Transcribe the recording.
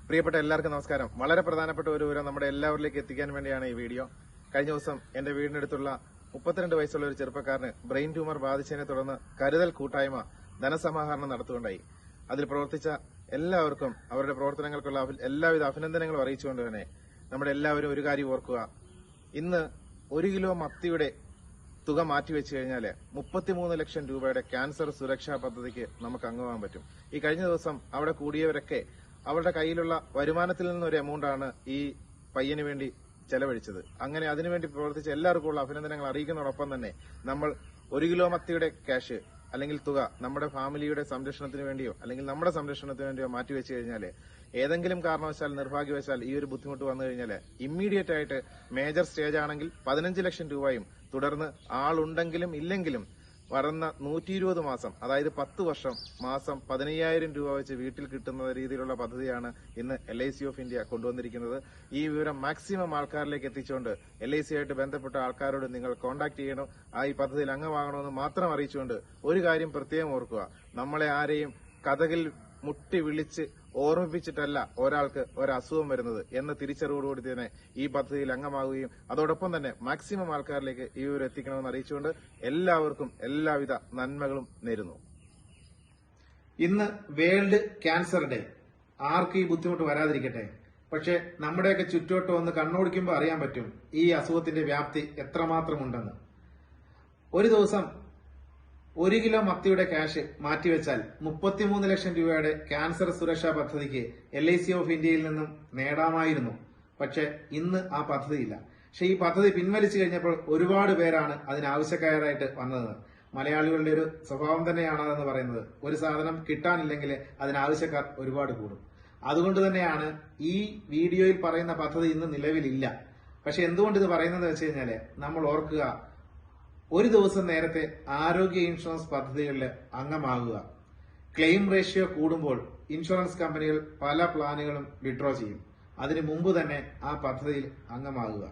പ്രിയപ്പെട്ട എല്ലാവർക്കും നമസ്കാരം. വളരെ പ്രധാനപ്പെട്ട ഒരു വിവരം നമ്മുടെ എല്ലാവരിലേക്ക് എത്തിക്കാൻ വേണ്ടിയാണ് ഈ വീഡിയോ. കഴിഞ്ഞ ദിവസം എന്റെ വീടിനടുത്തുള്ള 32 വയസ്സുള്ള ഒരു ചെറുപ്പക്കാരന് ബ്രെയിൻ ട്യൂമർ ബാധിച്ചതിനെ തുടർന്ന് കരുതൽ കൂട്ടായ്മ ധനസമാഹരണം നടത്തുകയുണ്ടായി. അതിൽ പ്രവർത്തിച്ച എല്ലാവർക്കും അവരുടെ പ്രവർത്തനങ്ങൾക്കുള്ള എല്ലാവിധ അഭിനന്ദനങ്ങളും അറിയിച്ചുകൊണ്ട് തന്നെ നമ്മുടെ എല്ലാവരും ഒരു കാര്യം ഓർക്കുക. ഇന്ന് 1 കിലോ മത്തിയുടെ തുക മാറ്റിവെച്ചു കഴിഞ്ഞാൽ 33 ലക്ഷം രൂപയുടെ ക്യാൻസർ സുരക്ഷാ പദ്ധതിക്ക് നമുക്ക് അംഗമാകാൻ പറ്റും. ഈ കഴിഞ്ഞ ദിവസം അവിടെ കൂടിയവരൊക്കെ അവരുടെ കയ്യിലുള്ള വരുമാനത്തിൽ നിന്നൊരു എമൗണ്ടാണ് ഈ പയ്യന് വേണ്ടി ചെലവഴിച്ചത്. അങ്ങനെ അതിനുവേണ്ടി പ്രവർത്തിച്ച എല്ലാവർക്കും ഉള്ള അഭിനന്ദനങ്ങൾ അറിയിക്കുന്നതോടൊപ്പം തന്നെ നമ്മൾ 1 കിലോ മത്തിയുടെ ക്യാഷ് അല്ലെങ്കിൽ തുക നമ്മുടെ ഫാമിലിയുടെ സംരക്ഷണത്തിന് വേണ്ടിയോ അല്ലെങ്കിൽ നമ്മുടെ സംരക്ഷണത്തിന് വേണ്ടിയോ മാറ്റിവെച്ചു കഴിഞ്ഞാൽ ഏതെങ്കിലും കാരണവശാൽ നിർഭാഗ്യവശാൽ ഈ ഒരു ബുദ്ധിമുട്ട് വന്നു കഴിഞ്ഞാൽ ഇമ്മീഡിയറ്റ് ആയിട്ട് മേജർ സ്റ്റേജ് ആണെങ്കിൽ 15 ലക്ഷം രൂപയും തുടർന്ന് ആളുണ്ടെങ്കിലും ഇല്ലെങ്കിലും വരുന്ന 120 മാസം അതായത് 10 വർഷം മാസം 15,000 രൂപ വെച്ച് വീട്ടിൽ കിട്ടുന്ന രീതിയിലുള്ള പദ്ധതിയാണ് ഇന്ന് LIC ഓഫ് ഇന്ത്യ കൊണ്ടുവന്നിരിക്കുന്നത്. ഈ വിവരം മാക്സിമം ആൾക്കാരിലേക്ക് എത്തിച്ചുകൊണ്ട് LIC ആയിട്ട് ബന്ധപ്പെട്ട ആൾക്കാരോട് നിങ്ങൾ കോൺടാക്ട് ചെയ്യണം, ഈ പദ്ധതിയിൽ അംഗമാകണമെന്ന് മാത്രം അറിയിച്ചുകൊണ്ട് ഒരു കാര്യം പ്രത്യേകം ഓർക്കുക. നമ്മളെ ആരെയും കഥകിൽ മുട്ടി വിളിച്ച് ഓർമ്മിപ്പിച്ചിട്ടല്ല ഒരാൾക്ക് ഒരസുഖം വരുന്നത് എന്ന തിരിച്ചറിവോടുകൂടി തന്നെ ഈ പദ്ധതിയിൽ അംഗമാകുകയും അതോടൊപ്പം തന്നെ മാക്സിമം ആൾക്കാരിലേക്ക് ഈ വിവരം എത്തിക്കണമെന്ന് അറിയിച്ചുകൊണ്ട് എല്ലാവർക്കും എല്ലാവിധ നന്മകളും നേരുന്നു. ഇന്ന് വേൾഡ് ക്യാൻസർ ഡേ. ആർക്കും ഈ ബുദ്ധിമുട്ട് വരാതിരിക്കട്ടെ. പക്ഷെ നമ്മുടെയൊക്കെ ചുറ്റോട്ട് വന്ന് കണ്ണോടിക്കുമ്പോൾ അറിയാൻ പറ്റും ഈ അസുഖത്തിന്റെ വ്യാപ്തി എത്രമാത്രമുണ്ടെന്ന്. ഒരു ദിവസം 1 കിലോ മത്തിയുടെ ക്യാഷ് മാറ്റിവെച്ചാൽ 33 ലക്ഷം രൂപയുടെ ക്യാൻസർ സുരക്ഷാ പദ്ധതിക്ക് LIC ഓഫ് ഇന്ത്യയിൽ നിന്നും നേടാമായിരുന്നു. പക്ഷെ ഇന്ന് ആ പദ്ധതിയില്ല. പക്ഷെ ഈ പദ്ധതി പിൻവലിച്ചു കഴിഞ്ഞപ്പോൾ ഒരുപാട് പേരാണ് അതിനാവശ്യക്കാരായിട്ട് വന്നത്. മലയാളികളുടെ ഒരു സ്വഭാവം തന്നെയാണ് അതെന്ന് പറയുന്നത്. ഒരു സാധനം കിട്ടാനില്ലെങ്കിൽ അതിനാവശ്യക്കാർ ഒരുപാട് കൂടും. അതുകൊണ്ട് തന്നെയാണ് ഈ വീഡിയോയിൽ പറയുന്ന പദ്ധതി ഇന്ന് നിലവിലില്ല. പക്ഷെ എന്തുകൊണ്ട് ഇത് പറയുന്നത് വെച്ച് കഴിഞ്ഞാല് നമ്മൾ ഓർക്കുക, ഒരു ദിവസം നേരത്തെ ആരോഗ്യ ഇൻഷുറൻസ് പദ്ധതികളിൽ അംഗമാകുക. ക്ലെയിം റേഷ്യോ കൂടുമ്പോൾ ഇൻഷുറൻസ് കമ്പനികൾ പല പ്ലാനുകളും വിഡ്രോ ചെയ്യും. അതിനു മുമ്പ് തന്നെ ആ പദ്ധതിയിൽ അംഗമാകുക.